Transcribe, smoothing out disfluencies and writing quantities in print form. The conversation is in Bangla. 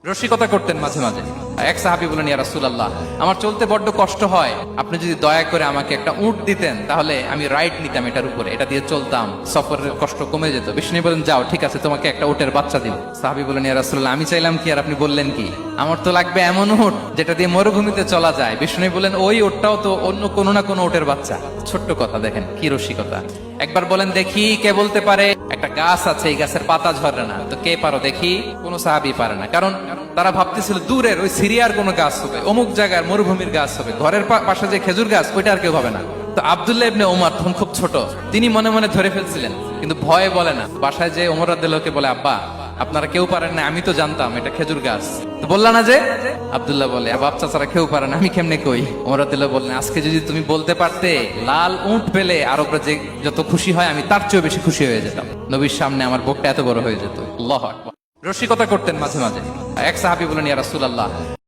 রসিকতা করতেন মাঝে মাঝে। এক সাহাবী বলেন, ইয়া রাসূলুল্লাহ, আমার চলতে বড্ড কষ্ট হয়, আপনি যদি দয়া করে আমাকে একটা উট দিতেন তাহলে আমি রাইড নিতাম এটার উপরে, এটা দিয়ে চলতাম, সফরের কষ্ট কমে যেত। বিষ্ণু বলেন, যাও, ঠিক আছে, তোমাকে একটা উটের বাচ্চা দিব। সাহাবী বলেন, ইয়া রাসূলুল্লাহ, আমি চাইলাম কি আর আপনি বললেন কি? আমার তো লাগবে এমন উট যেটা দিয়ে মরুভূমিতে চলা যায়। বিষ্ণু বলেন, ওই উটটাও তো অন্য কোনো না কোনো উটের বাচ্চা। ছোট্ট কথা, দেখেন কি রসিকতা। একবার বলেন দেখি কে বলতে পারে একটা গাছ আছে, এই গাছের পাতা ঝরে না, তো কে পারো দেখি? কোন সাহাবী পারে না, কারণ তারা ভাবতেছিল দূরের ওই সিরিয়ার কোনো গাছ হবে, অমুক জায়গার মরুভূমির গাছ হবে, ঘরের পাশে যে খেজুর গাছ ওইটা আর কেউ হবে না। তো আব্দুল্লাহ ইবনে ওমর তখন খুব ছোট, তিনি মনে মনে ধরে ফেলছিলেন, কিন্তু ভয়ে বলে না। বাসায় যে ওমর রাদিয়াল্লাহুকে বলে, আব্বা আপনারা কেউ পারেন না, আমি তো জানতাম এটা খেজুর গাছ, তো বললা না যে? আব্দুল্লাহ বলে, বাচ্চা ছাড়া কেউ পারে না, আমি কেমনে কই? ওমর রাদিয়াল্লাহু বললেন, আজকে যদি তুমি বলতে পারতে লাল উট পেলে আরবরা যে যত খুশি হয় আমি তার চেয়েও বেশি খুশি হয়ে যেতাম, নবীর সামনে আমার বুকটা এত বড় হয়ে যেত। আল্লাহু আকবার। রসিকতা করতেন মাঝে মাঝে। এক সাহাবী বলেন, ইয়া রাসূলুল্লাহ,